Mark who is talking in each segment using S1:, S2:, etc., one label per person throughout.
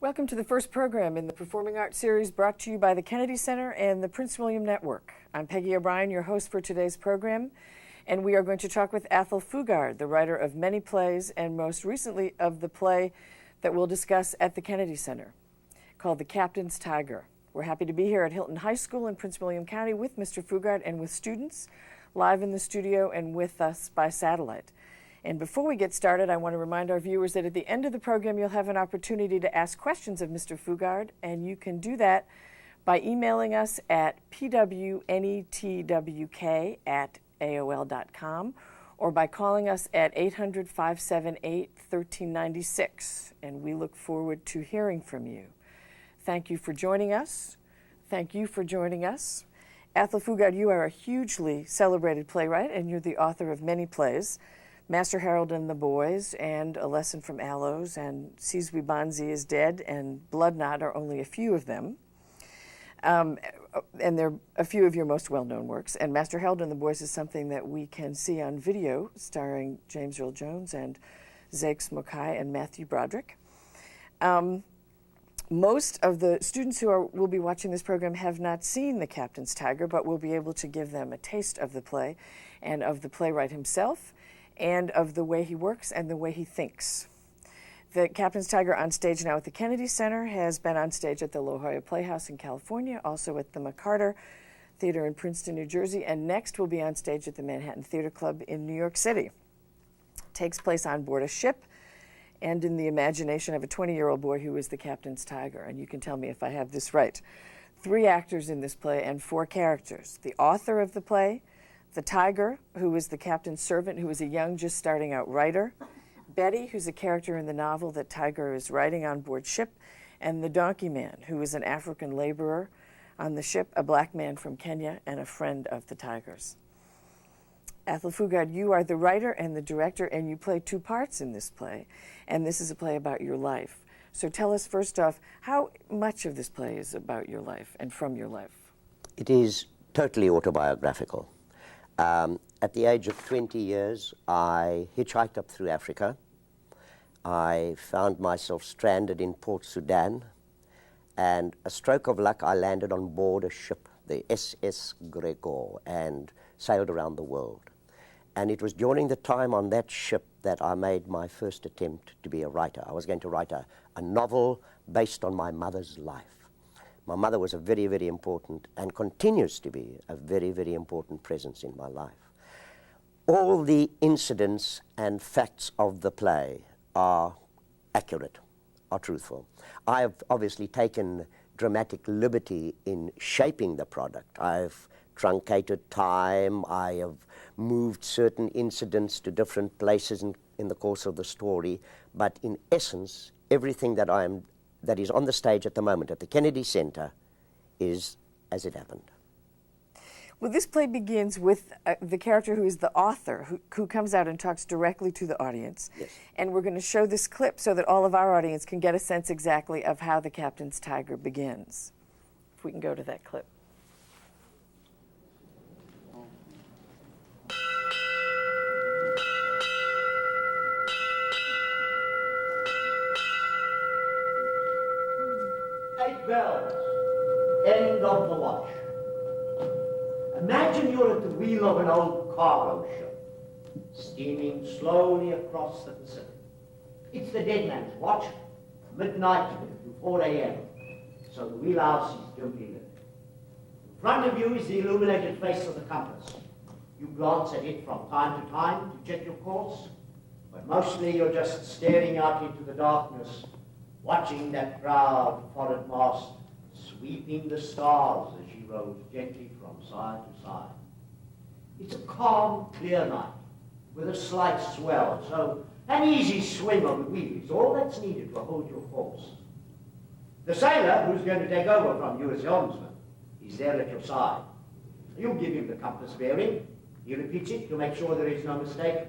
S1: Welcome to the first program in the Performing Arts series brought to you by the Kennedy Center and the Prince William Network. I'm Peggy O'Brien, your host for today's program, and we are going to talk with Athol Fugard, the writer of many plays and most recently of the play that we'll discuss at the Kennedy Center, called The Captain's Tiger. We're happy to be here at Hylton High School in Prince William County with Mr. Fugard and with students live in the studio and with us by satellite. And before we get started, I want to remind our viewers that at the end of the program, you'll have an opportunity to ask questions of Mr. Fugard, and you can do that by emailing us at pwnetwk@aol.com or by calling us at 800-578-1396, and we look forward to hearing from you. Thank you for joining us. Thank you for joining us. Athol Fugard, you are a hugely celebrated playwright, and you're the author of many plays. Master Harold and the Boys, and A Lesson from Aloes, and Sizwe Banzi is Dead, and Blood Knot are only a few of them. And they're a few of your most well-known works. And Master Harold and the Boys is something that we can see on video, starring James Earl Jones and Zakes Mokai and Matthew Broderick. Most of the students who will be watching this program have not seen The Captain's Tiger, but we'll be able to give them a taste of the play and of the playwright himself, and of the way he works and the way he thinks. The Captain's Tiger, on stage now at the Kennedy Center, has been on stage at the La Jolla Playhouse in California, also at the McCarter Theater in Princeton, New Jersey, and next will be on stage at the Manhattan Theater Club in New York City. It takes place on board a ship and in the imagination of a 20-year-old boy who is the Captain's Tiger, and you can tell me if I have this right. 3 actors in this play and 4 characters. The author of the play, the Tiger, who is the captain's servant, who is a young, just starting out writer, Betty, who's a character in the novel that Tiger is writing on board ship, and the Donkey Man, who is an African laborer on the ship, a black man from Kenya, and a friend of the Tiger's. Athol Fugard, you are the writer and the director, and you play 2 parts in this play, and this is a play about your life. So tell us first off, how much of this play is about your life and from your life?
S2: It is totally autobiographical. At the age of 20 years, I hitchhiked up through Africa. I found myself stranded in Port Sudan, and a stroke of luck, I landed on board a ship, the SS Gregor, and sailed around the world. And it was during the time on that ship that I made my first attempt to be a writer. I was going to write a novel based on my mother's life. My mother was a very, very important, and continues to be a very, very important presence in my life. All the incidents and facts of the play are accurate, are truthful. I have obviously taken dramatic liberty in shaping the product. I've truncated time, I have moved certain incidents to different places in the course of the story, but in essence, everything that is on the stage at the moment at the Kennedy Center is as it happened.
S1: Well, this play begins with the character who is the author, who comes out and talks directly to the audience.
S2: Yes.
S1: And we're going to show this clip so that all of our audience can get a sense exactly of how The Captain's Tiger begins. If we can go to that clip.
S3: Bells, end of the watch. Imagine you're at the wheel of an old cargo ship, steaming slowly across the Pacific. It's the dead man's watch, midnight to 4 a.m., so the wheelhouse is dimly lit. In front of you is the illuminated face of the compass. You glance at it from time to time to check your course, but mostly you're just staring out into the darkness, watching that proud forward mast sweeping the stars as she rolls gently from side to side. It's a calm, clear night with a slight swell, so an easy swing of the wheel is all that's needed to hold your course. The sailor who's going to take over from you as helmsman is there at your side. You give him the compass bearing, he repeats it to make sure there is no mistake.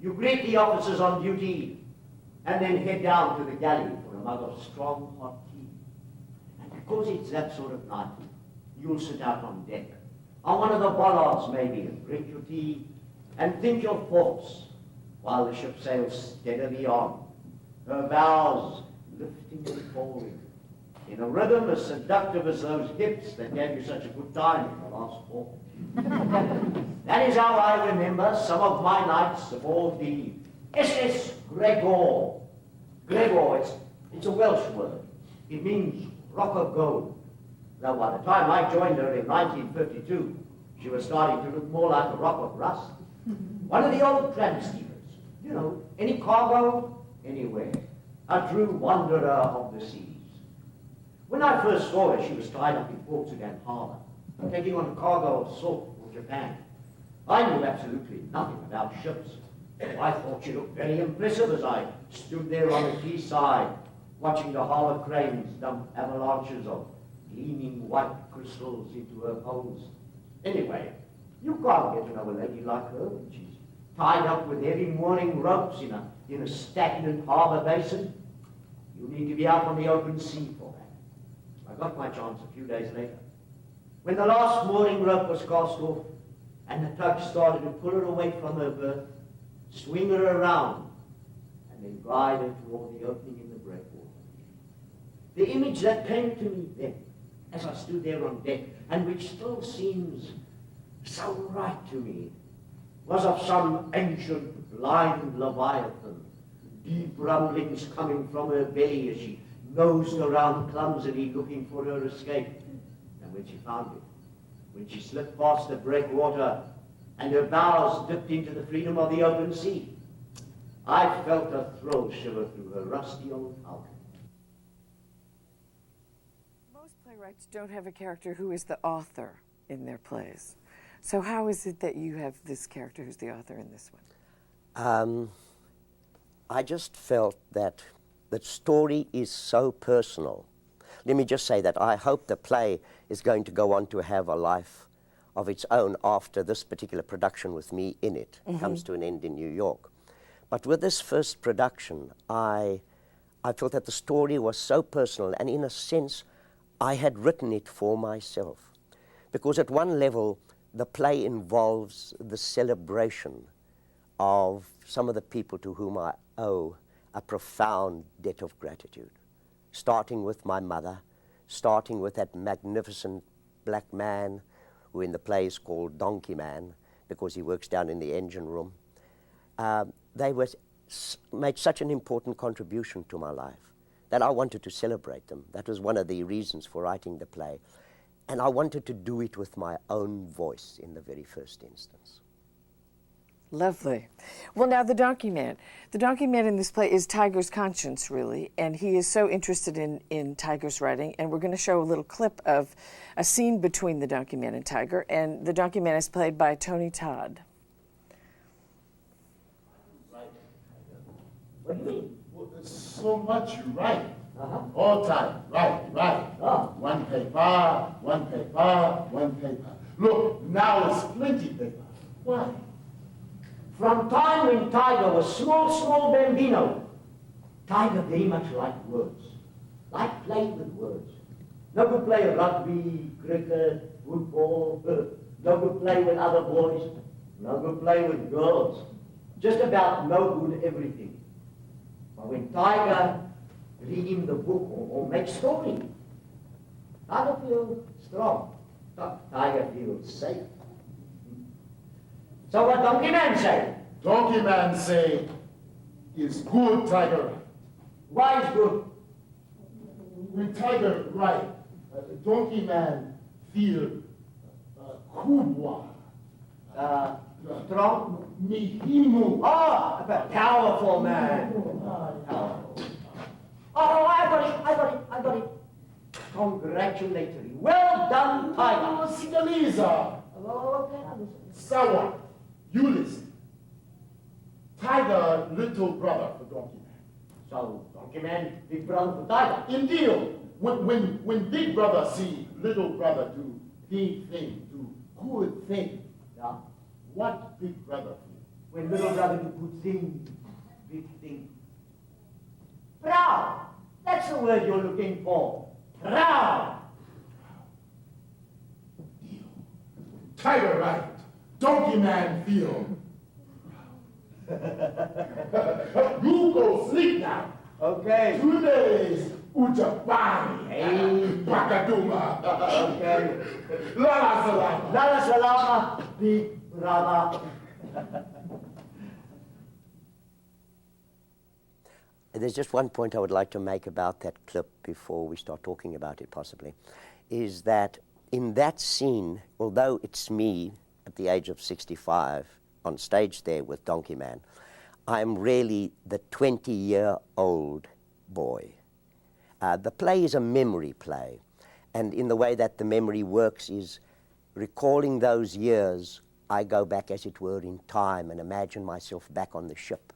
S3: You greet the officers on duty, and then head down to the galley for a mug of strong hot tea. And because it's that sort of night, you'll sit out on deck, on one of the bollards maybe, and drink your tea, and think your thoughts, while the ship sails steadily on, her bows lifting and falling, in a rhythm as seductive as those hips that gave you such a good time in the last fall. That is how I remember some of my nights aboard the SS Gregor. Gregor, it's a Welsh word. It means rock of gold. Now, by the time I joined her in 1952, she was starting to look more like a rock of rust. One of the old tramp steamers. You know, any cargo, anywhere. A true wanderer of the seas. When I first saw her, she was tied up in Port Sudan Harbor, taking on a cargo of salt for Japan. I knew absolutely nothing about ships. I thought she looked very impressive as I stood there on the quayside, watching the harbor cranes dump avalanches of gleaming white crystals into her holds. Anyway, you can't get to know a lady like her when she's tied up with heavy mooring ropes in a stagnant harbor basin. You need to be out on the open sea for that. I got my chance a few days later. When the last mooring rope was cast off and the tug started to pull her away from her berth, swing her around, and then guide her toward the opening in the breakwater. The image that came to me then, as I stood there on deck, and which still seems so right to me, was of some ancient blind leviathan, deep rumblings coming from her belly as she nosed around clumsily looking for her escape. And when she found it, when she slipped past the breakwater and her bows dipped into the freedom of the open sea, I felt a thrill shiver through her rusty old hull.
S1: Most playwrights don't have a character who is the author in their plays. So how is it that you have this character who's the author in this one?
S2: I just felt that the story is so personal. Let me just say that I hope the play is going to go on to have a life of its own after this particular production with me in it comes to an end in New York. But with this first production, I felt that the story was so personal, and in a sense, I had written it for myself. Because at one level, the play involves the celebration of some of the people to whom I owe a profound debt of gratitude. Starting with my mother, starting with that magnificent black man who in the play is called Donkey Man because he works down in the engine room. They made such an important contribution to my life that I wanted to celebrate them. That was one of the reasons for writing the play. And I wanted to do it with my own voice in the very first instance.
S1: Lovely. Well, now the Donkey Man. The Donkey Man in this play is Tiger's conscience, really, and he is so interested in Tiger's writing, and we're going to show a little clip of a scene between the Donkey Man and Tiger, and the Donkey Man is played by Tony Todd.
S3: What do you mean?
S4: Well, there's so much you write. All time. Right. One paper, one paper, one paper. Look, now it's plenty paper.
S3: Why? From time when Tiger was small bambino, Tiger very much liked words, liked playing with words. No good play rugby, cricket, football, no good play with other boys, no good play with girls, just about no good everything. But when Tiger read him the book or make story, Tiger feels strong, Tiger feels safe. So what Donkey Man say?
S4: Donkey Man say, is good Tiger.
S3: Why is good?
S4: When Tiger right, Donkey Man feel kubwa.
S3: Strong?
S4: Mihimu.
S3: Oh, a powerful man. Oh, I got it. Congratulatory. Well done, Tiger.
S4: Sigaliza.
S3: Oh, okay.
S4: Sawa. You listen. Tiger, little brother for Donkey Man.
S3: So, Donkey Man, big brother for Tiger.
S4: Indeed, when big brother see little brother do big thing, do good thing,
S3: Yeah.
S4: what big brother feel?
S3: When little brother do good thing, big thing. Proud. That's the word you're looking for. Proud.
S4: Tiger right. Donkey Man feel. You go sleep now.
S3: Okay.
S4: 2 days, Ujapani.
S3: Hey.
S4: Bakaduma.
S3: Okay.
S4: Lala Salama.
S3: Lala Salama, big brother.
S2: There's just one point I would like to make about that clip before we start talking about it possibly, is that in that scene, although it's me at the age of 65 on stage there with Donkey Man, I'm really the 20-year-old boy. The play is a memory play, and in the way that the memory works is recalling those years, I go back as it were in time and imagine myself back on the ship.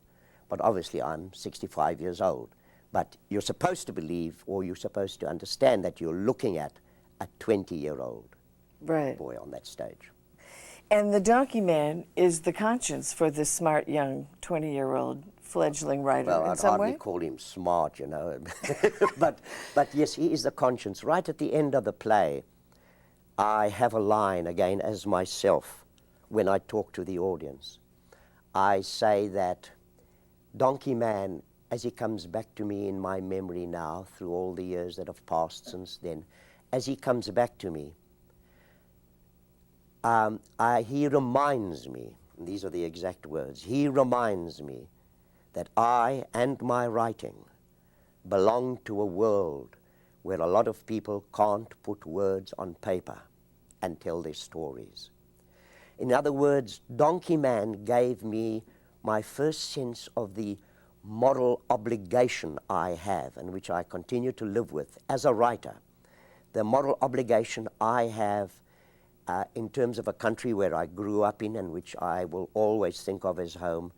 S2: But obviously I'm 65 years old. But you're supposed to believe, or you're supposed to understand that you're looking at a 20-year-old boy on that stage.
S1: And the Donkey Man is the conscience for this smart young 20-year-old fledgling writer
S2: well,
S1: in
S2: I'd
S1: some
S2: hardly
S1: way?
S2: call him smart, you know. but yes, he is the conscience. Right at the end of the play, I have a line, again, as myself, when I talk to the audience. I say that Donkey Man, as he comes back to me in my memory now, through all the years that have passed since then, as he comes back to me, he reminds me, and these are the exact words, he reminds me that I and my writing belong to a world where a lot of people can't put words on paper and tell their stories. In other words, Donkey Man gave me my first sense of the moral obligation I have, and which I continue to live with as a writer, the moral obligation I have in terms of a country where I grew up in and which I will always think of as home,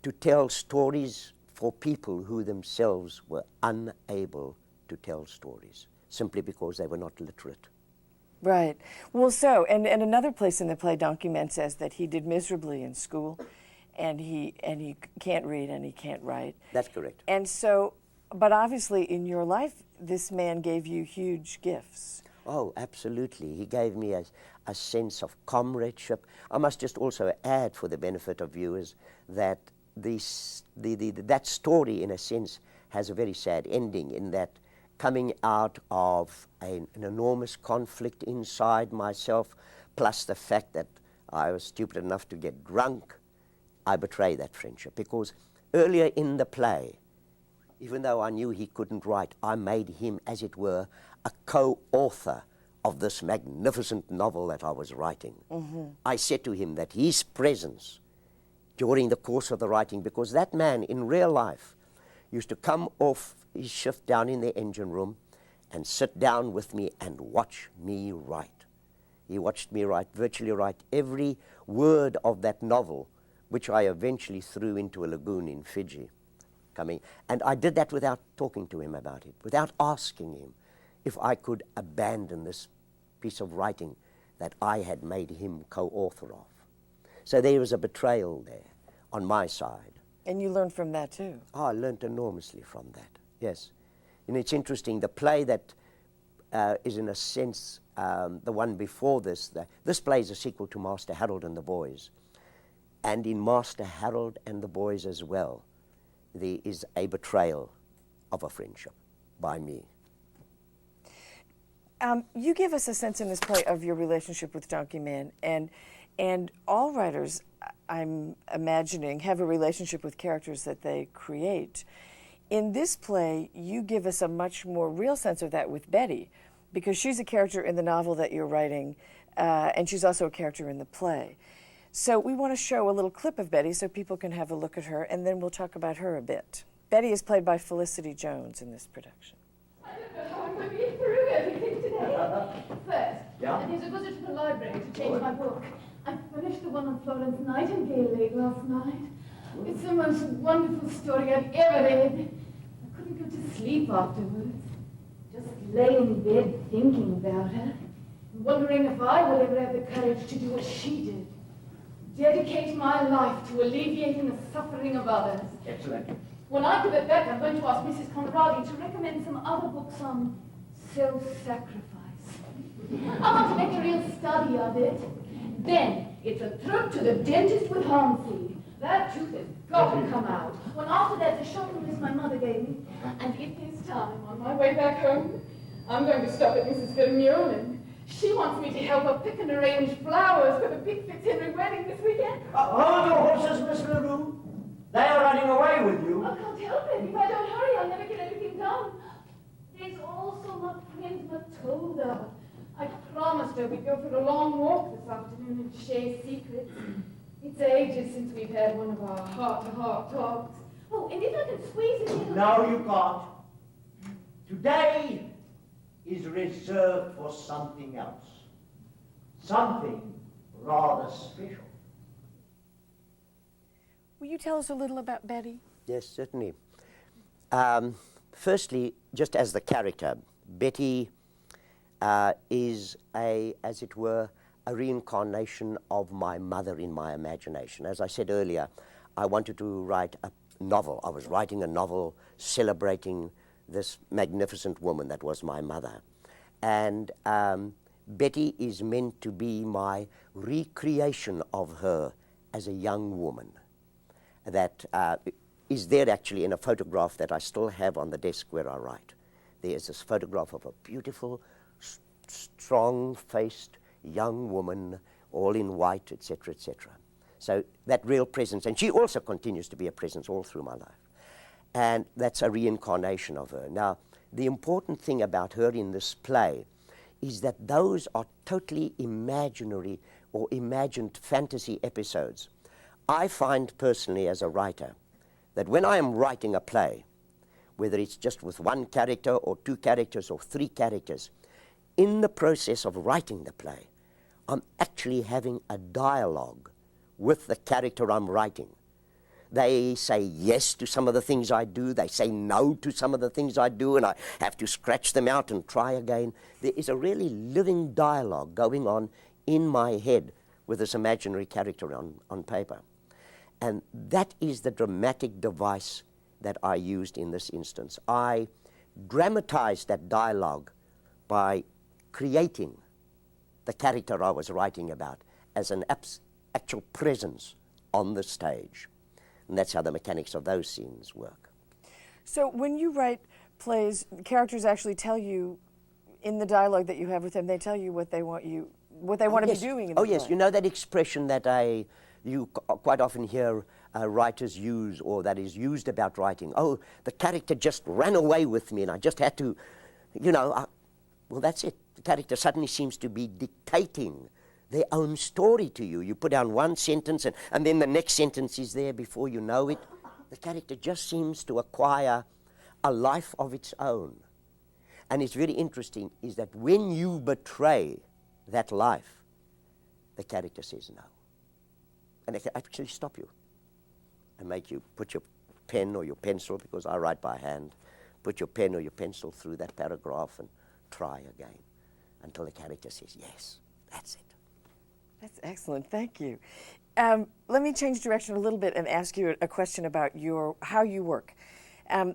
S2: to tell stories for people who themselves were unable to tell stories, simply because they were not literate.
S1: Right. Well, so, and another place in the play, Donkey Man says that he did miserably in school, and he can't read and he can't write.
S2: That's correct.
S1: And so, but obviously in your life, this man gave you huge gifts.
S2: Oh, absolutely. He gave me a sense of comradeship. I must just also add, for the benefit of viewers, that that story, in a sense, has a very sad ending, in that coming out of an enormous conflict inside myself, plus the fact that I was stupid enough to get drunk, I betray that friendship. Because earlier in the play, even though I knew he couldn't write, I made him, as it were, a co-author of this magnificent novel that I was writing. Mm-hmm. I said to him that his presence during the course of the writing, because that man in real life used to come off his shift down in the engine room and sit down with me and watch me write. He watched me virtually write every word of that novel, which I eventually threw into a lagoon in Fiji. And I did that without talking to him about it, without asking him if I could abandon this piece of writing that I had made him co-author of. So there was a betrayal there on my side.
S1: And you learned from that too.
S2: Oh, I learned enormously from that, yes. And it's interesting, the play that is in a sense the one before this, this play is a sequel to Master Harold and the Boys. And in Master Harold and the Boys as well, there is a betrayal of a friendship by me.
S1: You give us a sense in this play of your relationship with Donkey Man, and all writers, I'm imagining, have a relationship with characters that they create. In this play, you give us a much more real sense of that with Betty, because she's a character in the novel that you're writing, and she's also a character in the play. So we want to show a little clip of Betty so people can have a look at her, and then we'll talk about her a bit. Betty is played by Felicity Jones in this production.
S5: I don't know how I'm going to get through everything today. First,
S3: Yeah?
S5: I need to visit to the library to change my book. I finished the one on Florence Nightingale late last night. It's the most wonderful story I've ever read. I couldn't go to sleep afterwards. Just lay in bed thinking about her, wondering if I would ever have the courage to do what she did. Dedicate my life to alleviating the suffering of others.
S3: Excellent.
S5: When I give it back, I'm going to ask Mrs. Conradi to recommend some other books on self-sacrifice. I want to make a real study of it. Then, it's a trip to the dentist with Hansi, That tooth has got to come out. When after that, the shopping list my mother gave me, and if there's time on my way back home, I'm going to stop at Mrs. Vermeulen. She wants me to help her pick and arrange flowers for the big Fitzhenry wedding this weekend.
S3: Hold your horses, Miss LaRue. They are running away with you.
S5: I can't help it. If I don't hurry, I'll never get everything done. There's also my friend Matilda. I promised her we'd go for a long walk this afternoon and share secrets. It's ages since we've had one of our heart-to-heart talks. Oh, and if I can squeeze it in...
S3: No, you can't. Today is reserved for something else. Something rather special.
S1: Will you tell us a little about Betty?
S2: Yes, certainly. Firstly, just as the character, Betty is as it were, a reincarnation of my mother in my imagination. As I said earlier, I wanted to write a novel. I was writing a novel celebrating this magnificent woman that was my mother. And Betty is meant to be my recreation of her as a young woman. That is there actually in a photograph that I still have on the desk where I write. There is this photograph of a beautiful, strong-faced young woman, all in white, etc., etc. So that real presence, and she also continues to be a presence all through my life. And that's a reincarnation of her. Now, the important thing about her in this play is that those are totally imaginary or imagined fantasy episodes. I find personally as a writer that when I am writing a play, whether it's just with one character or two characters or three characters, in the process of writing the play, I'm actually having a dialogue with the character I'm writing. They say yes to some of the things I do, they say no to some of the things I do, and I have to scratch them out and try again. There is a really living dialogue going on in my head with this imaginary character on paper. And that is the dramatic device that I used in this instance. I dramatized that dialogue by creating the character I was writing about as an actual presence on the stage. And that's how the mechanics of those scenes work.
S1: So when you write plays, characters actually tell you in the dialogue that you have with them, they tell you what they want to be doing in the play.
S2: Yes, you know that expression that you quite often hear writers use, or that is used about writing. Oh, the character just ran away with me and I just had to, well, that's it. The character suddenly seems to be dictating their own story to you. You put down one sentence and then the next sentence is there before you know it. The character just seems to acquire a life of its own. And it's very interesting is that when you betray that life, the character says no. And they can actually stop you and make you put your pen or your pencil, because I write by hand, put your pen or your pencil through that paragraph and try again until the character says, yes, that's it.
S1: That's excellent, thank you. Let me change direction a little bit and ask you a question about how you work.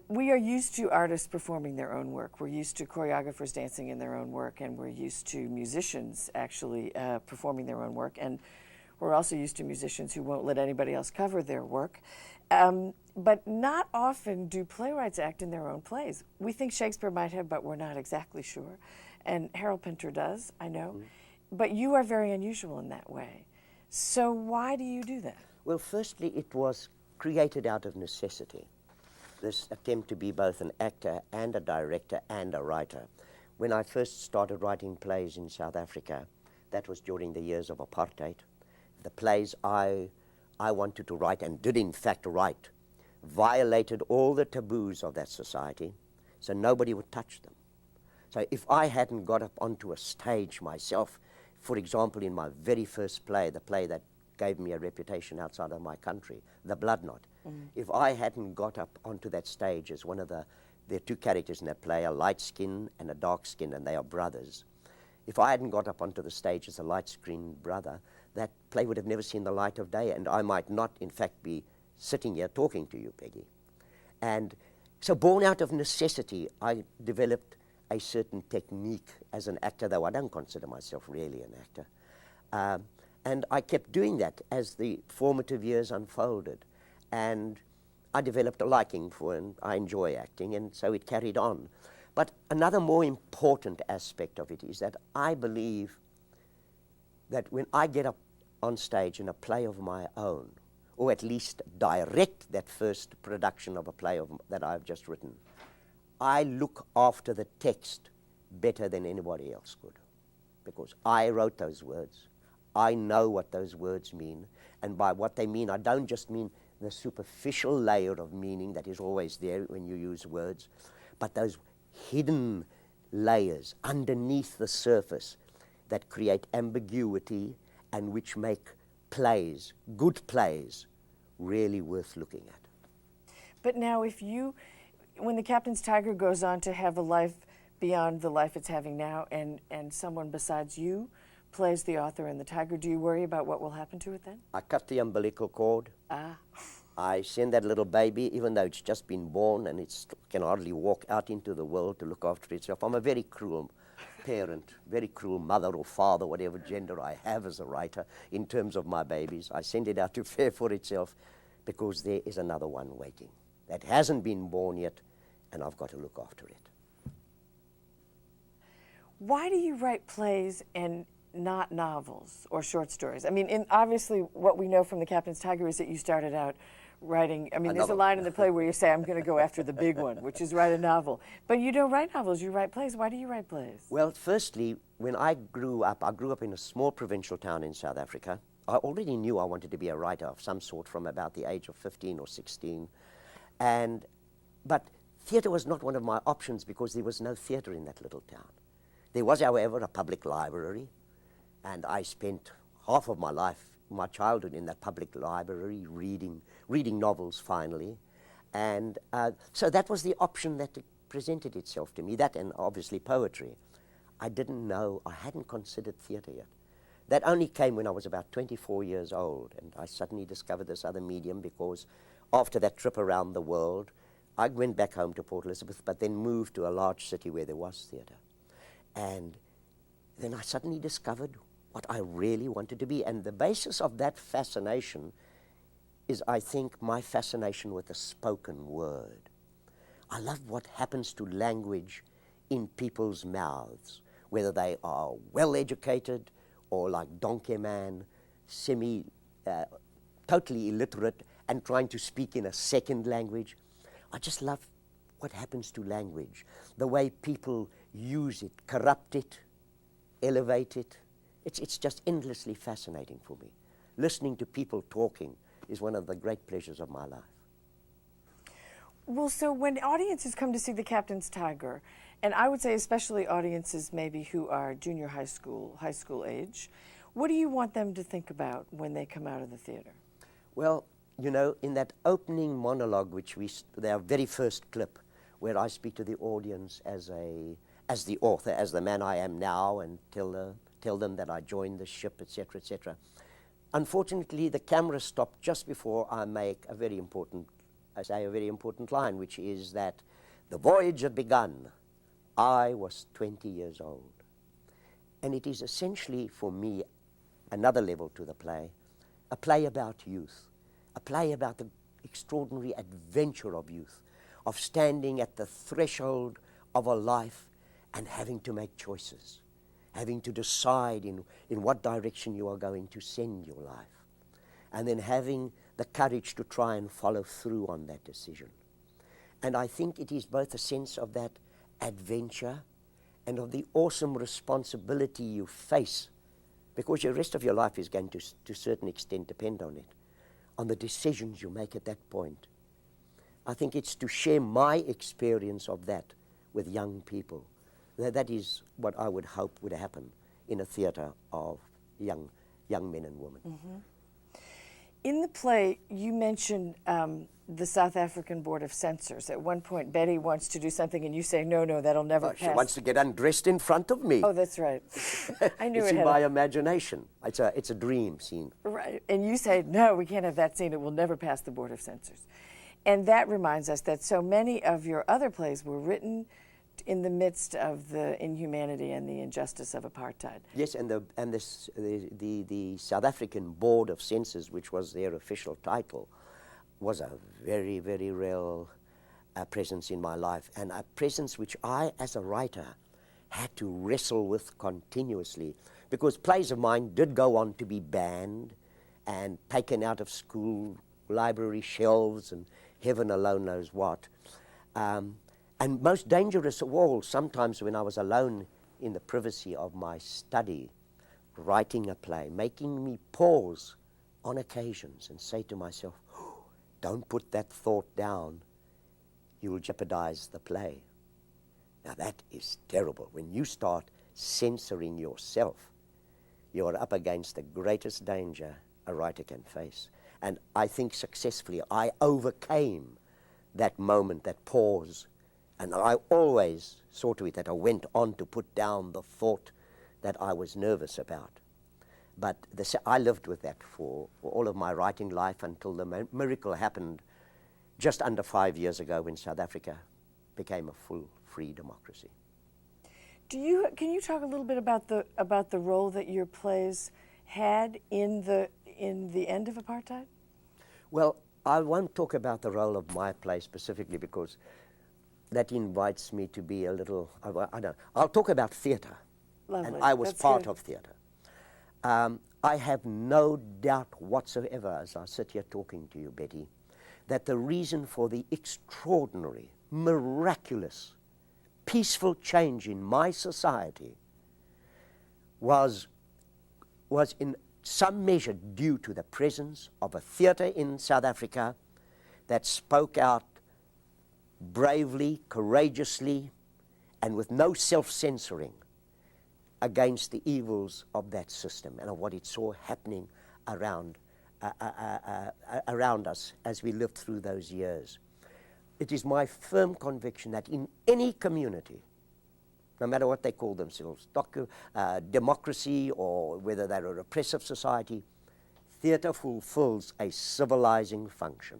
S1: We are used to artists performing their own work. We're used to choreographers dancing in their own work, and we're used to musicians actually performing their own work. And we're also used to musicians who won't let anybody else cover their work. But not often do playwrights act in their own plays. We think Shakespeare might have, but we're not exactly sure. And Harold Pinter does, I know. Mm-hmm. But you are very unusual in that way. So why do you do that?
S2: Well, firstly, it was created out of necessity. This attempt to be both an actor and a director and a writer. When I first started writing plays in South Africa, that was during the years of apartheid. The plays I wanted to write, and did in fact write, violated all the taboos of that society, so nobody would touch them. So if I hadn't got up onto a stage myself, for example, in my very first play, the play that gave me a reputation outside of my country, The Blood Knot, if I hadn't got up onto that stage as one of there are two characters in that play, a light skin and a dark skin, and they are brothers. If I hadn't got up onto the stage as a light-skinned brother, that play would have never seen the light of day, and I might not, in fact, be sitting here talking to you, Peggy. And so born out of necessity, I developed a certain technique as an actor, though I don't consider myself really an actor. And I kept doing that as the formative years unfolded. And I developed a liking for it, and I enjoy acting, and so it carried on. But another more important aspect of it is that I believe that when I get up on stage in a play of my own, or at least direct that first production of a play that I've just written, I look after the text better than anybody else could, because I wrote those words. I know what those words mean, and by what they mean, I don't just mean the superficial layer of meaning that is always there when you use words, but those hidden layers underneath the surface that create ambiguity and which make plays, good plays, really worth looking at.
S1: But now when the Captain's Tiger goes on to have a life beyond the life it's having now, and someone besides you plays the author and the tiger, do you worry about what will happen to it then?
S2: I cut the umbilical cord. I send that little baby, even though it's just been born and it can hardly walk out into the world to look after itself. I'm a very cruel parent, very cruel mother or father, whatever gender I have as a writer, in terms of my babies. I send it out to fare for itself because there is another one waiting that hasn't been born yet, and I've got to look after it.
S1: Why do you write plays and not novels or short stories? I mean, obviously what we know from The Captain's Tiger is that you started out writing, I mean, there's a line in the play where you say, I'm going to go after the big one, which is write a novel. But you don't write novels, you write plays. Why do you write plays?
S2: Well, firstly, when I grew up in a small provincial town in South Africa. I already knew I wanted to be a writer of some sort from about the age of 15 or 16. But theatre was not one of my options because there was no theatre in that little town. There was, however, a public library, and I spent half of my life, my childhood, in that public library reading novels finally. And so that was the option that presented itself to me, that and obviously poetry. I didn't know, I hadn't considered theatre yet. That only came when I was about 24 years old, and I suddenly discovered this other medium because after that trip around the world, I went back home to Port Elizabeth, but then moved to a large city where there was theatre. And then I suddenly discovered what I really wanted to be. And the basis of that fascination is, I think, my fascination with the spoken word. I love what happens to language in people's mouths, whether they are well-educated or like Donkey Man, totally illiterate and trying to speak in a second language. I just love what happens to language, the way people use it, corrupt it, elevate it. It's just endlessly fascinating for me. Listening to people talking is one of the great pleasures of my life.
S1: Well, so when audiences come to see The Captain's Tiger, and I would say especially audiences maybe who are junior high school age, what do you want them to think about when they come out of the theater?
S2: Well, you know, in that opening monologue, their very first clip, where I speak to the audience as the author, as the man I am now, and tell them that I joined the ship, etc., etc. Unfortunately, the camera stopped just before I make a very important line, which is that the voyage had begun. I was 20 years old. And it is essentially, for me, another level to the play, a play about youth, a play about the extraordinary adventure of youth, of standing at the threshold of a life and having to make choices, having to decide in what direction you are going to send your life, and then having the courage to try and follow through on that decision. And I think it is both a sense of that adventure and of the awesome responsibility you face, because the rest of your life is going to a certain extent depend on it, on the decisions you make at that point. I think it's to share my experience of that with young people. That is what I would hope would happen in a theatre of young men and women.
S1: Mm-hmm. In the play, you mentioned the South African Board of Censors. At one point, Betty wants to do something, and you say, no, that'll never pass.
S2: She wants to get undressed in front of me.
S1: Oh, that's right. I knew
S2: it's
S1: it
S2: in
S1: had
S2: my imagination. It's a dream scene.
S1: Right, and you say, no, we can't have that scene. It will never pass the Board of Censors. And that reminds us that so many of your other plays were written in the midst of the inhumanity and the injustice of apartheid.
S2: Yes, and the South African Board of Censors, which was their official title, was a very, very real presence in my life, and a presence which I, as a writer, had to wrestle with continuously, because plays of mine did go on to be banned and taken out of school library shelves and heaven alone knows what. And most dangerous of all, sometimes when I was alone in the privacy of my study, writing a play, making me pause on occasions and say to myself, don't put that thought down, you will jeopardize the play. Now that is terrible. When you start censoring yourself, you are up against the greatest danger a writer can face. And I think successfully I overcame that moment, that pause, and I always saw to it that I went on to put down the thought that I was nervous about. But I lived with that for all of my writing life until the miracle happened just under 5 years ago when South Africa became a full, free democracy.
S1: Can you talk a little bit about the role that your plays had in the end of apartheid?
S2: Well, I won't talk about the role of my play specifically because that invites me to be a little, I'll talk about theatre.
S1: Lovely.
S2: And I was
S1: That's
S2: part
S1: good.
S2: of theatre. I have no doubt whatsoever, as I sit here talking to you, Betty, that the reason for the extraordinary, miraculous, peaceful change in my society was in some measure due to the presence of a theatre in South Africa that spoke out bravely, courageously, and with no self-censoring against the evils of that system and of what it saw happening around us as we lived through those years. It is my firm conviction that in any community, no matter what they call themselves, democracy or whether they're a repressive society, theatre fulfills a civilizing function.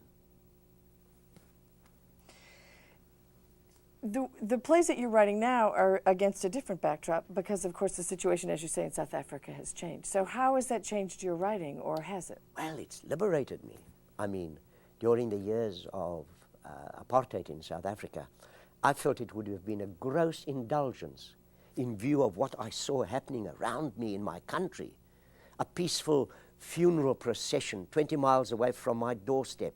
S1: The plays that you're writing now are against a different backdrop because, of course, the situation, as you say, in South Africa has changed. So how has that changed your writing, or has it?
S2: Well, it's liberated me. I mean, during the years of apartheid in South Africa, I felt it would have been a gross indulgence in view of what I saw happening around me in my country. A peaceful funeral procession 20 miles away from my doorstep.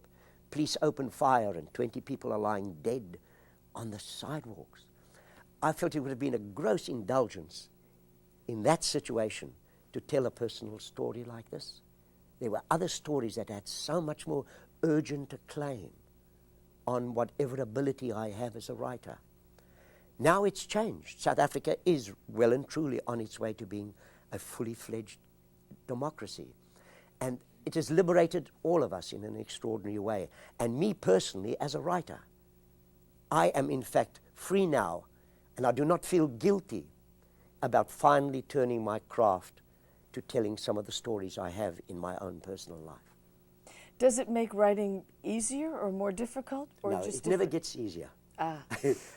S2: Police open fire and 20 people are lying dead on the sidewalks. I felt it would have been a gross indulgence in that situation to tell a personal story like this. There were other stories that had so much more urgent acclaim on whatever ability I have as a writer. Now it's changed. South Africa is well and truly on its way to being a fully fledged democracy. And it has liberated all of us in an extraordinary way. And me personally, as a writer, I am in fact free now, and I do not feel guilty about finally turning my craft to telling some of the stories I have in my own personal life.
S1: Does it make writing easier or more difficult, or
S2: No,
S1: just
S2: it never
S1: different?
S2: gets easier.
S1: Ah.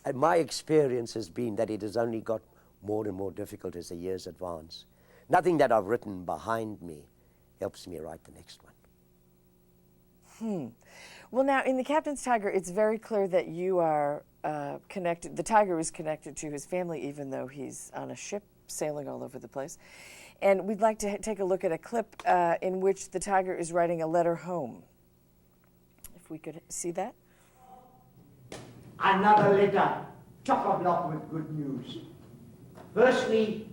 S2: And my experience has been that it has only got more and more difficult as the years advance. Nothing that I've written behind me helps me write the next one.
S1: Well, now, in The Captain's Tiger, it's very clear that you are connected. The tiger is connected to his family, even though he's on a ship sailing all over the place. And we'd like to take a look at a clip in which the tiger is writing a letter home. If we could see that.
S3: Another letter, chock-a-block with good news. Firstly,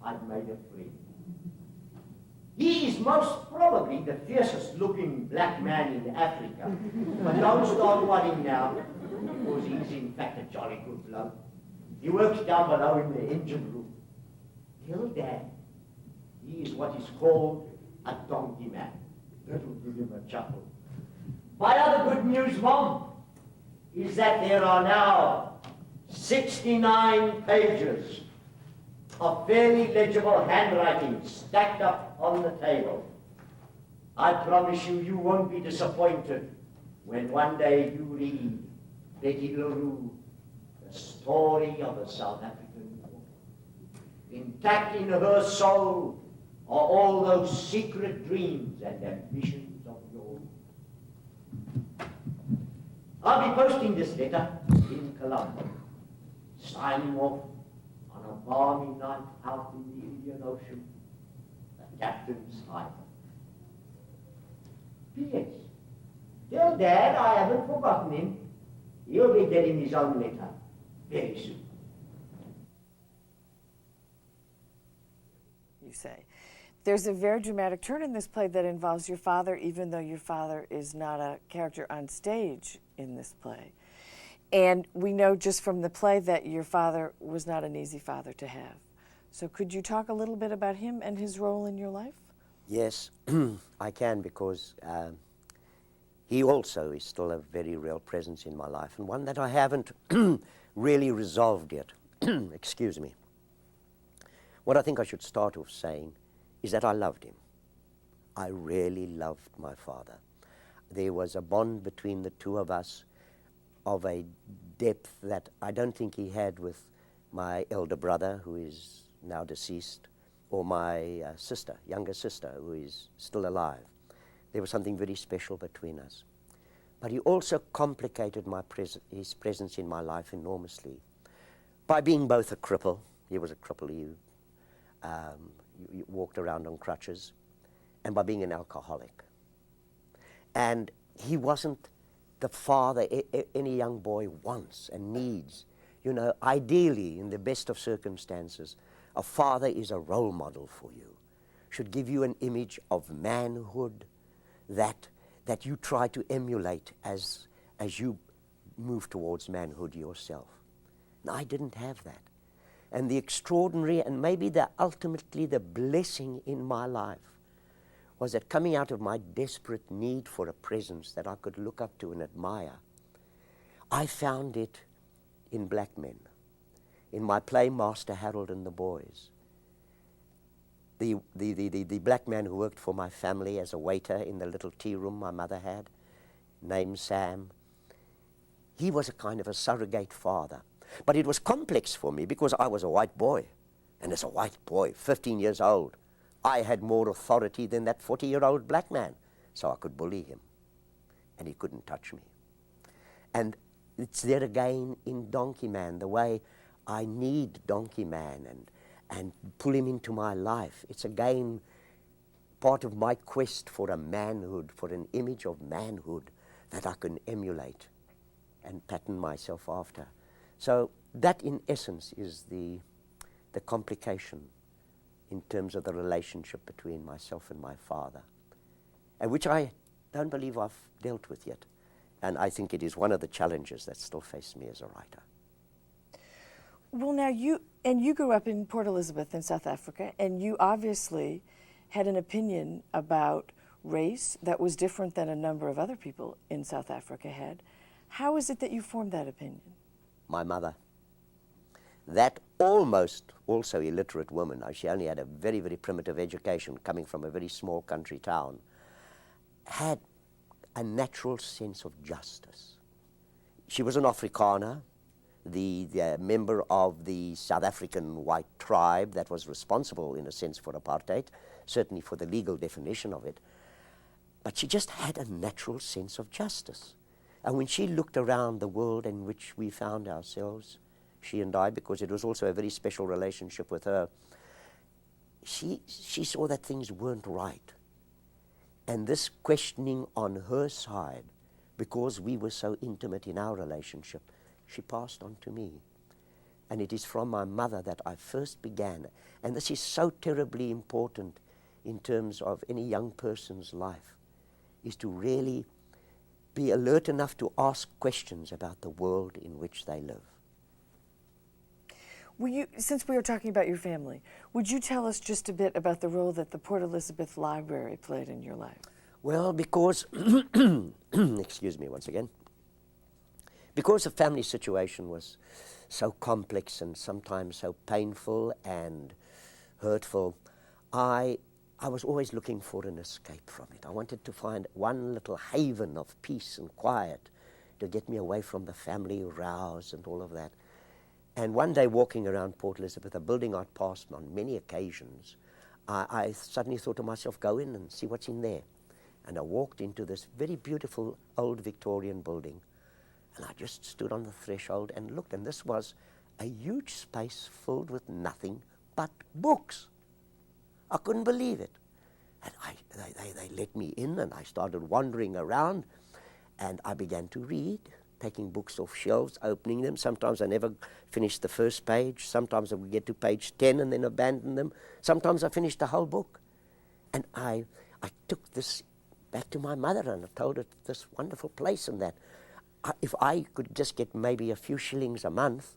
S3: I've made a friend. He is most probably the fiercest looking black man in Africa. But don't start worrying now, because he's in fact a jolly good bloke. He works down below in the engine room. Tell Dad, he is what is called a donkey man. That'll give him a chuckle. My other good news, Mom, is that there are now 69 pages of fairly legible handwriting stacked up on the table. I promise you, you won't be disappointed when one day you read Betty LaRue, the story of a South African woman. Intact in her soul are all those secret dreams and ambitions of yours. I'll be posting this letter in Colombo, signing off on a balmy night out in the Indian Ocean, the captain's tiger. P.S. Tell Dad I haven't forgotten him. He'll be getting his own letter very soon.
S1: You say. There's a very dramatic turn in this play that involves your father, even though your father is not a character on stage in this play. And we know just from the play that your father was not an easy father to have. So could you talk a little bit about him and his role in your life?
S2: Yes, I can, because he also is still a very real presence in my life, and one that I haven't really resolved yet. Excuse me. What I think I should start off saying is that I loved him. I really loved my father. There was a bond between the two of us of a depth that I don't think he had with my elder brother, who is now deceased, or my sister, younger sister, who is still alive. There was something very special between us. But he also complicated his presence in my life enormously by being both a cripple. He was a cripple. He walked around on crutches, and by being an alcoholic. And he wasn't the father any young boy wants and needs. You know, ideally, in the best of circumstances, a father is a role model for you, should give you an image of manhood that you try to emulate as you move towards manhood yourself. Now, I didn't have that. And the extraordinary, and maybe ultimately the blessing in my life, was that coming out of my desperate need for a presence that I could look up to and admire, I found it in black men. In my play, Master Harold and the Boys. The black man who worked for my family as a waiter in the little tea room my mother had, named Sam, he was a kind of a surrogate father. But it was complex for me because I was a white boy. And as a white boy, 15 years old, I had more authority than that 40-year-old black man. So I could bully him. And he couldn't touch me. And it's there again in Donkey Man, the way I need Donkey Man and pull him into my life. It's again part of my quest for a manhood, for an image of manhood that I can emulate and pattern myself after. So that, in essence, is the complication in terms of the relationship between myself and my father, and which I don't believe I've dealt with yet. And I think it is one of the challenges that still face me as a writer.
S1: Well, now you grew up in Port Elizabeth in South Africa, and you obviously had an opinion about race that was different than a number of other people in South Africa had. How is it that you formed that opinion?
S2: My mother, that almost also illiterate woman, she only had a very, very primitive education coming from a very small country town, had a natural sense of justice. She was an Afrikaner, the member of the South African white tribe that was responsible, in a sense, for apartheid, certainly for the legal definition of it. But she just had a natural sense of justice. And when she looked around the world in which we found ourselves, she and I, because it was also a very special relationship with her, she saw that things weren't right. And this questioning on her side, because we were so intimate in our relationship, she passed on to me. And it is from my mother that I first began, and this is so terribly important in terms of any young person's life, is to really be alert enough to ask questions about the world in which they live.
S1: Since we were talking about your family, would you tell us just a bit about the role that the Port Elizabeth Library played in your life?
S2: Well, because, excuse me once again, because the family situation was so complex and sometimes so painful and hurtful, I was always looking for an escape from it. I wanted to find one little haven of peace and quiet to get me away from the family rows and all of that. And one day walking around Port Elizabeth, a building I'd passed on many occasions, I suddenly thought to myself, go in and see what's in there. And I walked into this very beautiful old Victorian building, and I just stood on the threshold and looked, and this was a huge space filled with nothing but books. I couldn't believe it. And they let me in, and I started wandering around, and I began to read, taking books off shelves, opening them. Sometimes I never finished the first page. Sometimes I would get to page 10 and then abandon them. Sometimes I finished the whole book. And I took this back to my mother, and I told her this wonderful place and that. If I could just get maybe a few shillings a month,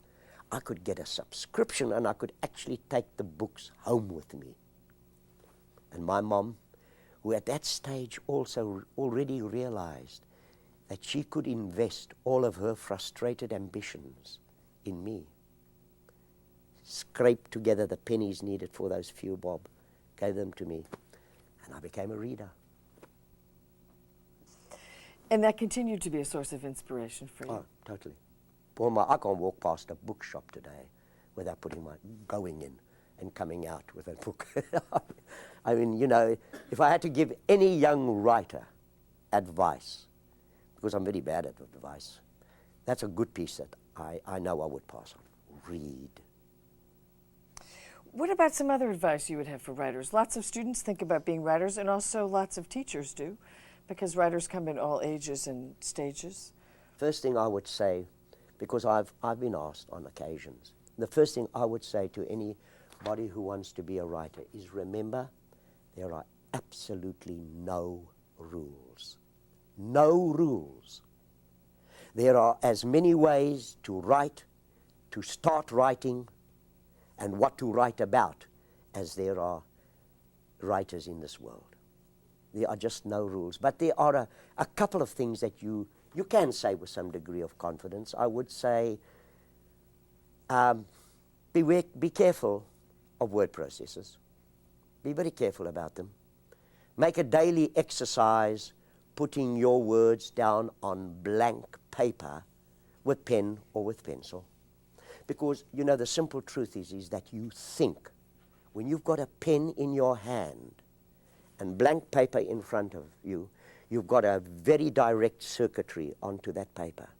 S2: I could get a subscription and I could actually take the books home with me. And my mom, who at that stage also already realized that she could invest all of her frustrated ambitions in me, scraped together the pennies needed for those few bob, gave them to me, and I became a reader.
S1: And that continued to be a source of inspiration for you?
S2: Oh, totally. Paul, I can't walk past a bookshop today without going in and coming out with a book. I mean, you know, if I had to give any young writer advice, because I'm very bad at advice, that's a good piece that I know I would pass on. Read.
S1: What about some other advice you would have for writers? Lots of students think about being writers, and also lots of teachers do, because writers come in all ages and stages.
S2: First thing I would say, because I've been asked on occasions, the first thing I would say to anybody who wants to be a writer is, remember, there are absolutely no rules. No rules. There are as many ways to write, to start writing, and what to write about as there are writers in this world. There are just no rules. But there are a couple of things that you can say with some degree of confidence. I would say, be careful of word processors. Be very careful about them. Make a daily exercise putting your words down on blank paper with pen or with pencil. Because, you know, the simple truth is that you think. When you've got a pen in your hand and blank paper in front of you, you've got a very direct circuitry onto that paper.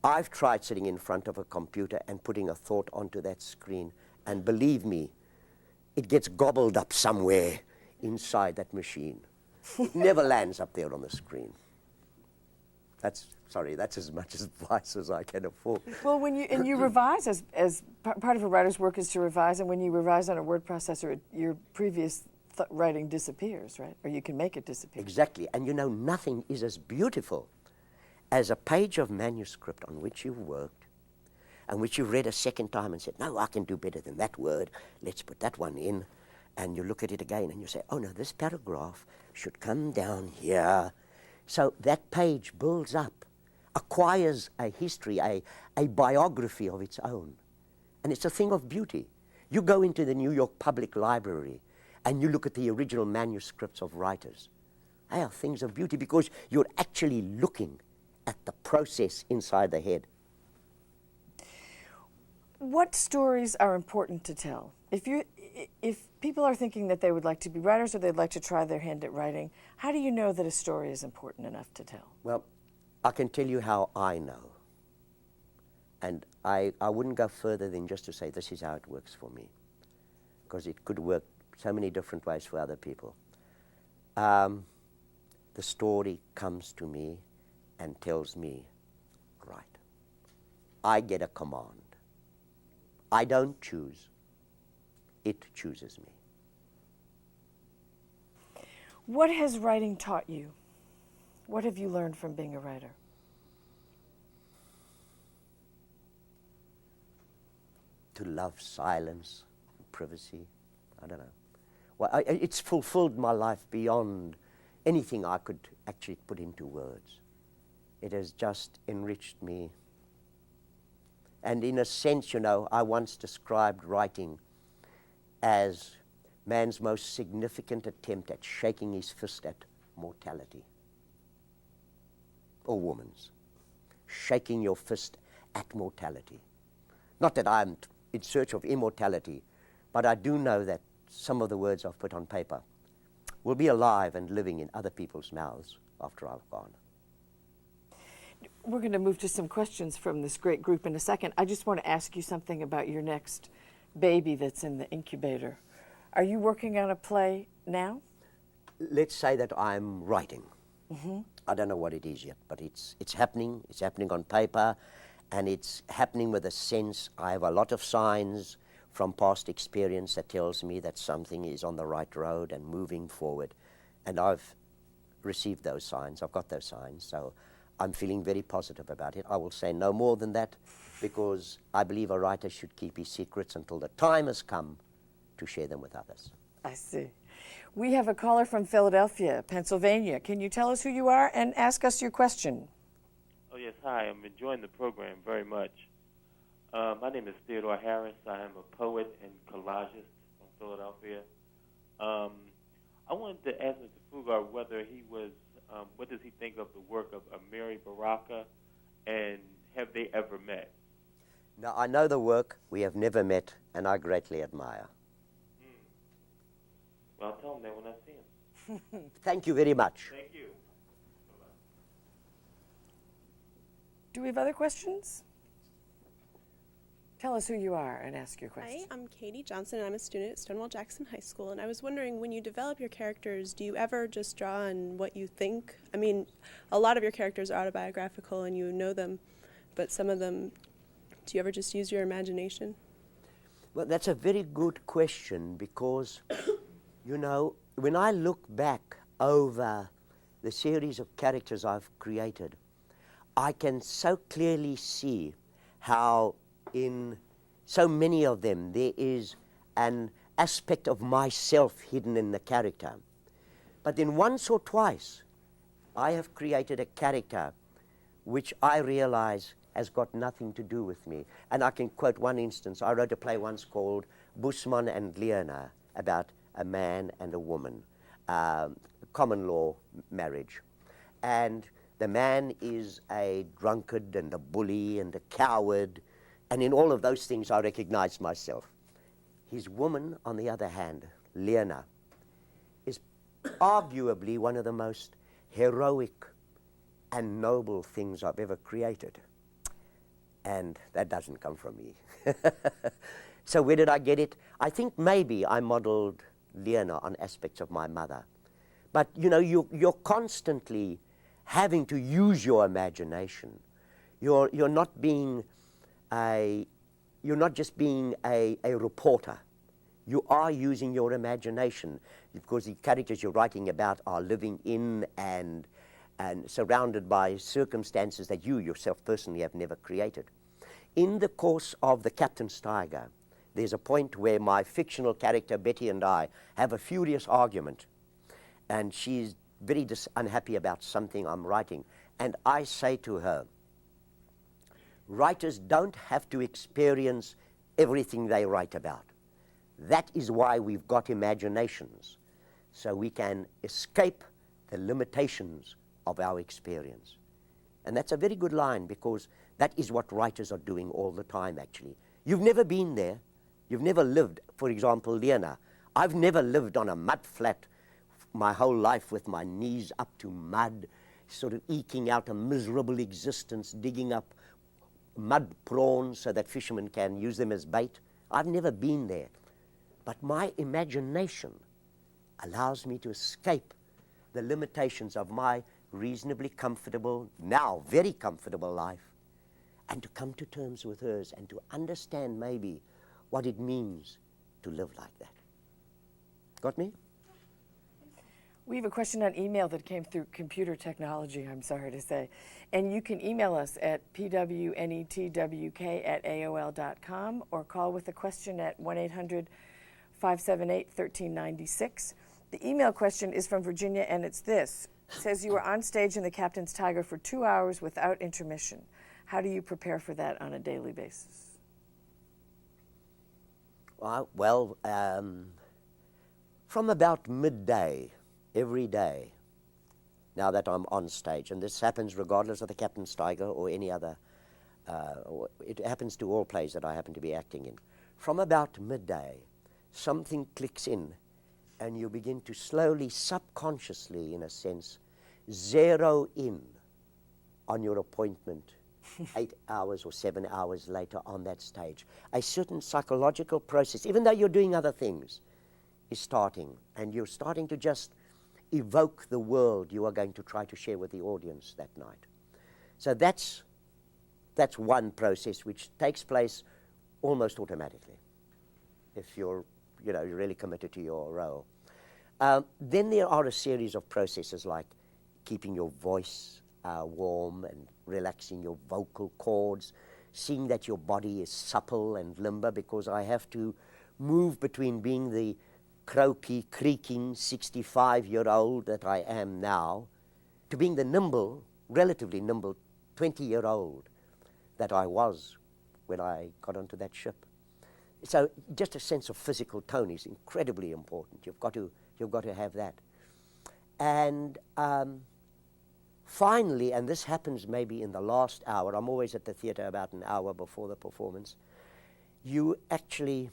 S2: I've tried sitting in front of a computer and putting a thought onto that screen, and believe me, it gets gobbled up somewhere inside that machine. It never lands up there on the screen. That's as much advice as I can afford.
S1: Well, when you revise, as part of a writer's work is to revise, and when you revise on a word processor, your previous writing disappears, right? Or you can make it disappear.
S2: Exactly. And you know, nothing is as beautiful as a page of manuscript on which you've worked and which you've read a second time and said, no, I can do better than that word. Let's put that one in. And you look at it again and you say, oh no, this paragraph should come down here. So that page builds up, acquires a history, a biography of its own. And it's a thing of beauty. You go into the New York Public Library and you look at the original manuscripts of writers. They are things of beauty because you're actually looking at the process inside the head.
S1: What stories are important to tell? If people are thinking that they would like to be writers or they'd like to try their hand at writing, how do you know that a story is important enough to tell?
S2: Well, I can tell you how I know. And I wouldn't go further than just to say this is how it works for me, because it could work so many different ways for other people. The story comes to me and tells me, right. I get a command. I don't choose. It chooses me.
S1: What has writing taught you? What have you learned from being a writer?
S2: To love silence, privacy. I don't know. Well, it's fulfilled my life beyond anything I could actually put into words. It has just enriched me. And in a sense, you know, I once described writing as man's most significant attempt at shaking his fist at mortality. Or woman's. Shaking your fist at mortality. Not that I'm in search of immortality, but I do know that some of the words I've put on paper will be alive and living in other people's mouths after I've gone.
S1: We're going to move to some questions from this great group in a second. I just want to ask you something about your next baby that's in the incubator. Are you working on a play now?
S2: Let's say that I'm writing. I don't know what it is yet, but it's happening. It's happening on paper, and it's happening with a sense. I have a lot of signs from past experience that tells me that something is on the right road and moving forward. And I've received those signs. I've got those signs. So I'm feeling very positive about it. I will say no more than that, because I believe a writer should keep his secrets until the time has come to share them with others.
S1: I see. We have a caller from Philadelphia, Pennsylvania. Can you tell us who you are and ask us your question?
S6: Oh, yes. Hi. I'm enjoying the program very much. My name is Theodore Harris. I am a poet and collagist from Philadelphia. I wanted to ask Mr. Fugard whether he was, what does he think of the work of Amiri Baraka, and have they ever met?
S2: Now, I know the work. We have never met, and I greatly admire.
S6: Well, I'll tell him that when I see him.
S2: Thank you very much.
S6: Thank you.
S1: Do we have other questions? Tell us who you are and ask your question.
S7: Hi, I'm Katie Johnson, and I'm a student at Stonewall Jackson High School, and I was wondering, when you develop your characters, do you ever just draw on what you think? I mean, a lot of your characters are autobiographical and you know them, but some of them, do you ever just use your imagination?
S2: Well, that's a very good question, because, you know, when I look back over the series of characters I've created, I can so clearly see how in so many of them there is an aspect of myself hidden in the character. But then once or twice, I have created a character which I realize has got nothing to do with me. And I can quote one instance. I wrote a play once called Busman and Leona, about a man and a woman, common law marriage. And the man is a drunkard and a bully and a coward, and in all of those things I recognize myself. His woman, on the other hand, Leona, is arguably one of the most heroic and noble things I've ever created. And that doesn't come from me. So where did I get it? I think maybe I modeled Leona on aspects of my mother. But you know, you're constantly having to use your imagination. You're not just being a reporter. You are using your imagination, because the characters you're writing about are living in and surrounded by circumstances that you yourself personally have never created. In the course of The Captain's Tiger, there's a point where my fictional character Betty and I have a furious argument, and she's very unhappy about something I'm writing. And I say to her, writers don't have to experience everything they write about. That is why we've got imaginations, so we can escape the limitations of our experience. And that's a very good line, because that is what writers are doing all the time, actually. You've never been there. You've never lived, for example, Leona. I've never lived on a mud flat my whole life with my knees up to mud, sort of eking out a miserable existence, digging up mud prawns so that fishermen can use them as bait. I've never been there. But my imagination allows me to escape the limitations of my reasonably comfortable, now very comfortable life, and to come to terms with hers and to understand maybe what it means to live like that. Got me?
S1: We have a question on email that came through computer technology, I'm sorry to say. And you can email us at pwnetwk@aol.com or call with a question at 1-800-578-1396. The email question is from Virginia, and it's this. It says you were on stage in The Captain's Tiger for 2 hours without intermission. How do you prepare for that on a daily basis?
S2: Well, from about midday every day, now that I'm on stage, and this happens regardless of The Captain's Tiger or any other it happens to all plays that I happen to be acting in. From about midday, something clicks in, and you begin to slowly, subconsciously, in a sense, zero in on your appointment 8 hours or 7 hours later on that stage. A certain psychological process, even though you're doing other things, is starting, and you're starting to just evoke the world you are going to try to share with the audience that night. So that's one process which takes place almost automatically if you're really committed to your role. Then there are a series of processes like keeping your voice warm and relaxing your vocal cords, seeing that your body is supple and limber, because I have to move between being the croaky, creaking 65-year-old that I am now to being the nimble, relatively nimble 20-year-old that I was when I got onto that ship. So just a sense of physical tone is incredibly important. You've got to have that. And finally, and this happens maybe in the last hour, I'm always at the theatre about an hour before the performance, you actually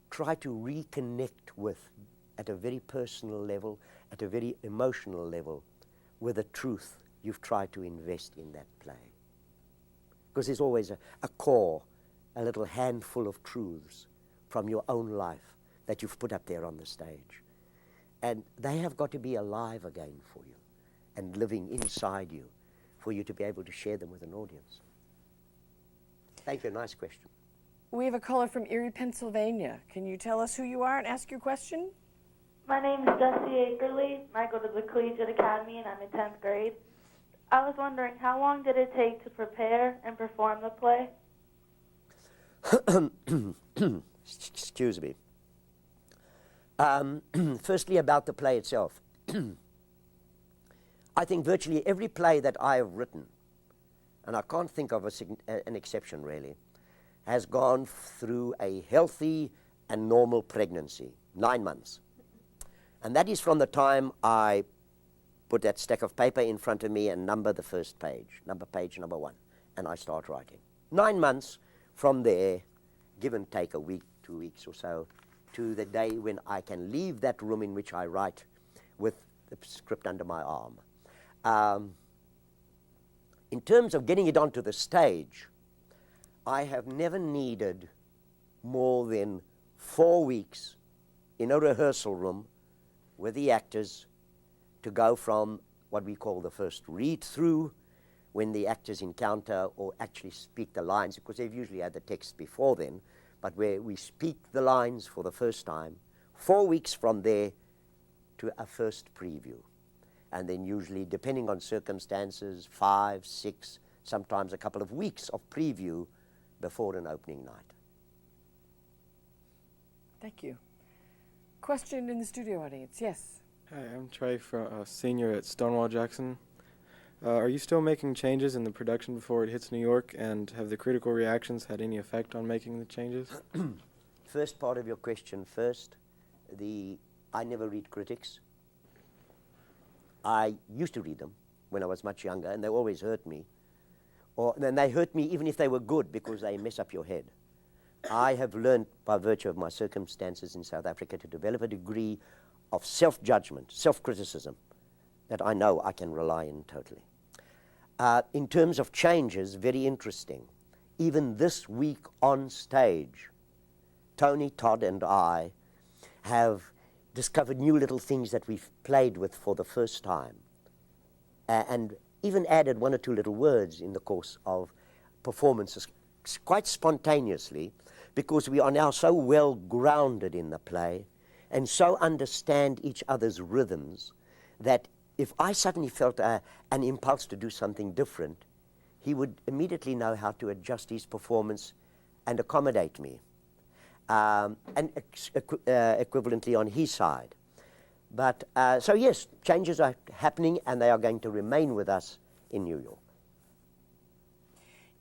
S2: try to reconnect with, at a very personal level, at a very emotional level, with the truth you've tried to invest in that play. Because there's always a core, a little handful of truths from your own life that you've put up there on the stage. And they have got to be alive again for you and living inside you for you to be able to share them with an audience. Thank you. Nice question.
S1: We have a caller from Erie, Pennsylvania. Can you tell us who you are and ask your question?
S8: My name is Dusty Akerley. I go to the Collegiate Academy, and I'm in 10th grade. I was wondering, how long did it take to prepare and perform the play?
S2: Excuse me. Firstly, about the play itself. I think virtually every play that I have written, and I can't think of an exception really, has gone through a healthy and normal pregnancy, 9 months. And that is from the time I put that stack of paper in front of me and number the first page, page number 1, and I start writing. 9 months from there, give and take a week, 2 weeks or so, to the day when I can leave that room in which I write with the script under my arm. In terms of getting it onto the stage, I have never needed more than 4 weeks in a rehearsal room with the actors to go from what we call the first read-through, when the actors encounter or actually speak the lines, because they've usually had the text before then, but where we speak the lines for the first time, 4 weeks from there to a first preview. And then usually, depending on circumstances, 5, 6, sometimes a couple of weeks of preview before an opening night.
S1: Thank you. Question in the studio audience, yes.
S9: Hi, I'm Trey, a senior at Stonewall Jackson. Are you still making changes in the production before it hits New York, and have the critical reactions had any effect on making the changes?
S2: First part of your question first, I never read critics. I used to read them when I was much younger, and they always hurt me. Then they hurt me even if they were good, because they mess up your head. I have learned, by virtue of my circumstances in South Africa, to develop a degree of self-judgment, self-criticism, that I know I can rely on totally. In terms of changes, very interesting. Even this week on stage, Tony, Todd, and I have discovered new little things that we've played with for the first time, and even added 1 or 2 little words in the course of performances, quite spontaneously, because we are now so well grounded in the play and so understand each other's rhythms that if I suddenly felt an impulse to do something different, he would immediately know how to adjust his performance and accommodate me. And equivalently on his side. But, so yes, changes are happening, and they are going to remain with us in New York.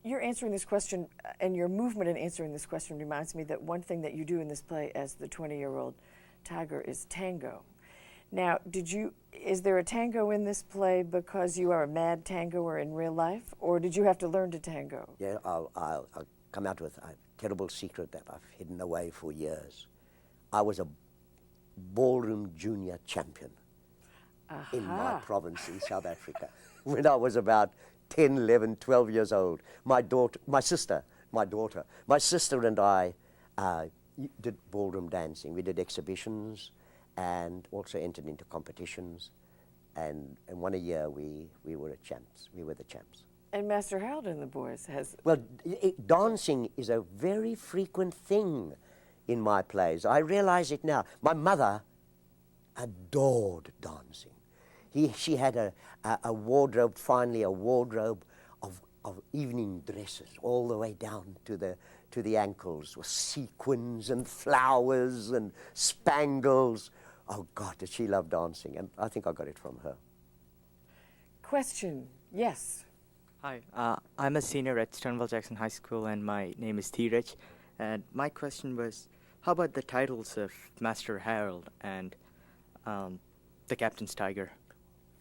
S1: You're answering this question, and your movement in answering this question reminds me that one thing that you do in this play as the 20-year-old tiger is tango. Now, is there a tango in this play because you are a mad tangoer in real life, or did you have to learn to tango?
S2: Yeah, I'll come out with a terrible secret that I've hidden away for years. I was a ballroom junior champion in my province in South Africa when I was about 10, 11, 12 years old. My sister and I did ballroom dancing. We did exhibitions and also entered into competitions. And one a year we were champs. We were the champs.
S1: And Master Harold and the boys has...
S2: Well, dancing is a very frequent thing in my plays. I realize it now. My mother adored dancing. She had a wardrobe, finally a wardrobe of evening dresses all the way down to the ankles with sequins and flowers and spangles. Oh, God, did she love dancing, and I think I got it from her.
S1: Question, yes.
S10: Hi, I'm a senior at Stonewall Jackson High School, and my name is T. Rich. And my question was, how about the titles of Master Harold and the Captain's Tiger?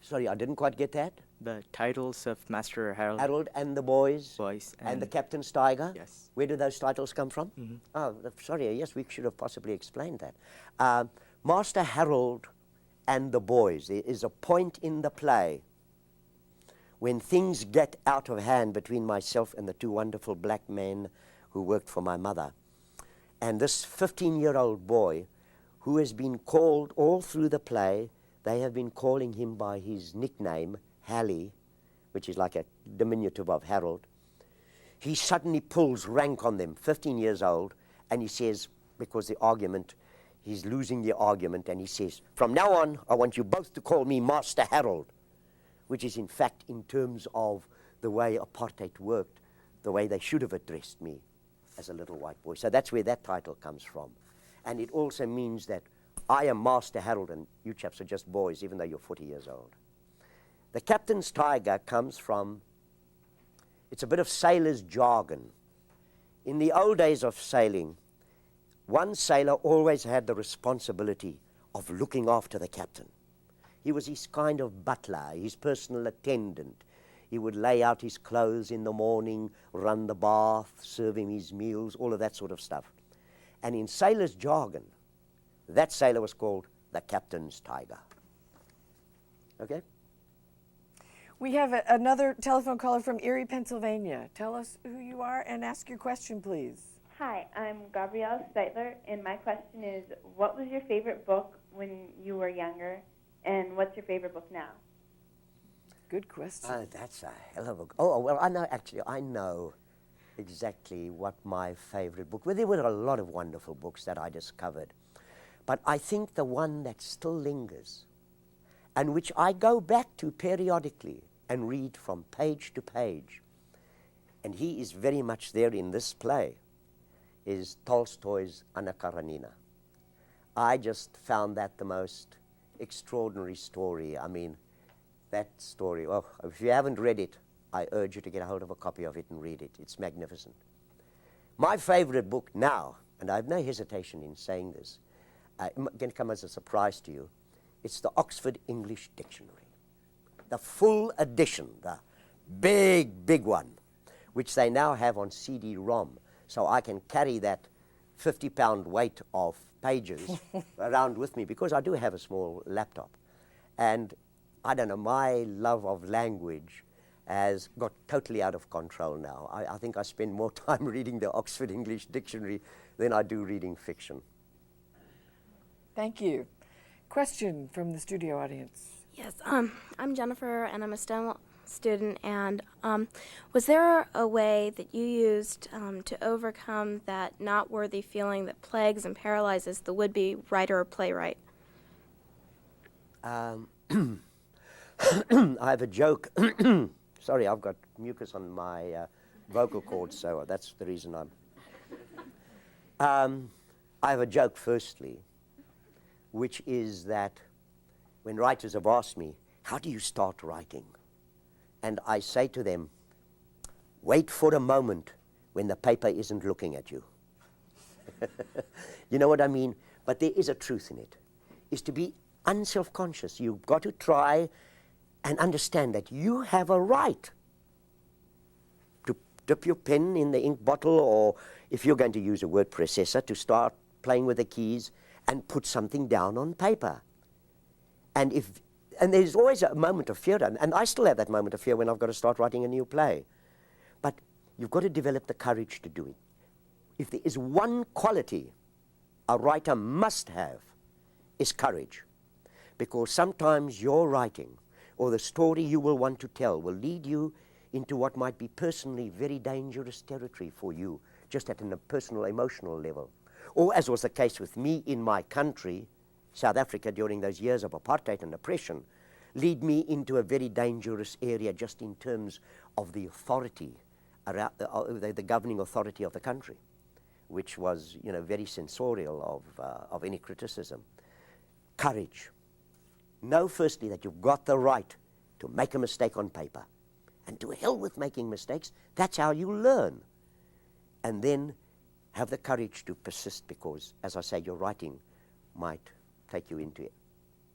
S2: Sorry, I didn't quite get that.
S10: The titles of Master Harold.
S2: Harold and the boys.
S10: And
S2: the Captain's Tiger.
S10: Yes.
S2: Where do those titles come from?
S10: Mm-hmm.
S2: Oh, sorry, yes, we should have possibly explained that. Master Harold and the boys. There is a point in the play when things get out of hand between myself and the two wonderful black men who worked for my mother. And this 15-year-old boy who has been called all through the play, they have been calling him by his nickname, Hally, which is like a diminutive of Harold. He suddenly pulls rank on them, 15 years old, and he says, because he's losing the argument, and he says, from now on, I want you both to call me Master Harold, which is in fact, in terms of the way apartheid worked, the way they should have addressed me as a little white boy. So that's where that title comes from. And it also means that I am Master Harold and you chaps are just boys, even though you're 40 years old. The Captain's Tiger comes from, it's a bit of sailor's jargon. In the old days of sailing, one sailor always had the responsibility of looking after the captain. He was his kind of butler, his personal attendant. He would lay out his clothes in the morning, run the bath, serve him his meals, all of that sort of stuff. And in sailor's jargon, that sailor was called the Captain's Tiger. Okay?
S1: We have another telephone caller from Erie, Pennsylvania. Tell us who you are and ask your question, please.
S11: Hi, I'm Gabrielle Steitler, and my question is, what was your favorite book when you were younger, and what's your favorite book now?
S1: Good question.
S2: That's a hell of a... Oh, well, I know exactly what my favorite book... Well, there were a lot of wonderful books that I discovered. But I think the one that still lingers, and which I go back to periodically and read from page to page, and he is very much there in this play, is Tolstoy's Anna Karenina. I just found that the most extraordinary story. I mean, that story, well, if you haven't read it, I urge you to get a hold of a copy of it and read it. It's magnificent. My favorite book now, and I have no hesitation in saying this, it's going to come as a surprise to you, it's the Oxford English Dictionary. The full edition, the big one, which they now have on CD-ROM, so I can carry that 50-pound weight of pages around with me, because I do have a small laptop. And I don't know, my love of language has got totally out of control now. I think I spend more time reading the Oxford English Dictionary than I do reading fiction.
S1: Thank you. Question from the studio audience.
S12: Yes, I'm Jennifer, and I'm a STEM student, and was there a way that you used to overcome that not worthy feeling that plagues and paralyzes the would-be writer or playwright?
S2: I have a joke. Sorry, I've got mucus on my vocal cords, so that's the reason I have a joke, firstly, which is that when writers have asked me, how do you start writing? And I say to them, wait for a moment when the paper isn't looking at you. You know what I mean? But there is a truth in it. Is to be unself-conscious. You've got to try and understand that you have a right to dip your pen in the ink bottle, or if you're going to use a word processor, to start playing with the keys and put something down on paper. And there's always a moment of fear, and I still have that moment of fear when I've got to start writing a new play. But you've got to develop the courage to do it. If there is one quality a writer must have, is courage. Because sometimes your writing or the story you will want to tell will lead you into what might be personally very dangerous territory for you, just at a personal, emotional level. Or, as was the case with me in my country, South Africa, during those years of apartheid and oppression, lead me into a very dangerous area just in terms of the authority, around the governing authority of the country, which was, very censorial of any criticism. Courage. Know firstly that you've got the right to make a mistake on paper. And to hell with making mistakes, that's how you learn. And then have the courage to persist, because, as I say, your writing might take you into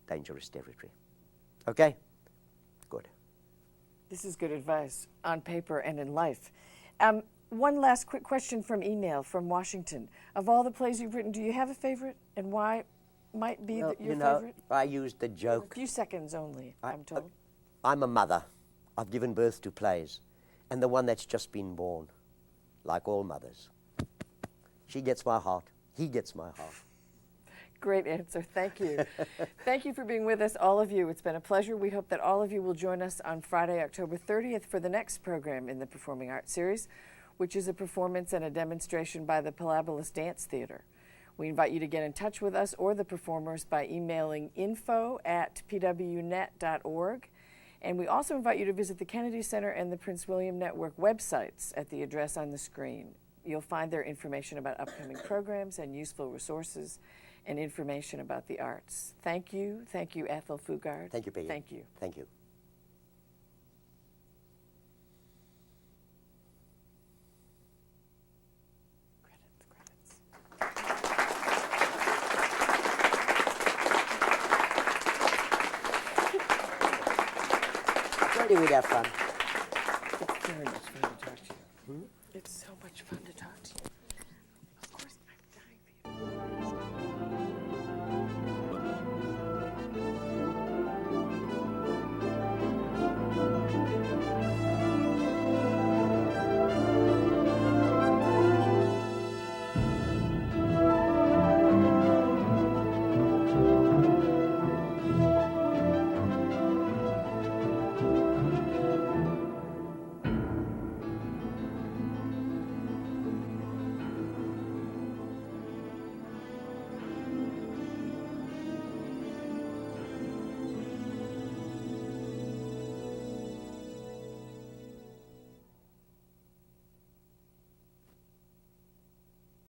S2: dangerous territory. Okay? Good.
S1: This is good advice on paper and in life. One last quick question from email from Washington. Of all the plays you've written, do you have a favorite, and why might be your favorite?
S2: I used the joke.
S1: A few seconds only, I'm told.
S2: I'm a mother. I've given birth to plays, and the one that's just been born, like all mothers. She gets my heart. He gets my heart.
S1: Great answer. Thank you. Thank you for being with us, all of you. It's been a pleasure. We hope that all of you will join us on Friday, October 30th for the next program in the Performing Arts Series, which is a performance and a demonstration by the Palabolas Dance Theater. We invite you to get in touch with us or the performers by emailing info@pwnet.org. And we also invite you to visit the Kennedy Center and the Prince William Network websites at the address on the screen. You'll find their information about upcoming programs and useful resources and information about the arts. Thank you. Thank you, Athol Fugard.
S2: Thank you, Peggy.
S1: Thank you.
S2: Thank you. Where do we have fun?
S1: It's very much fun to talk to you. It's so much fun to talk to you.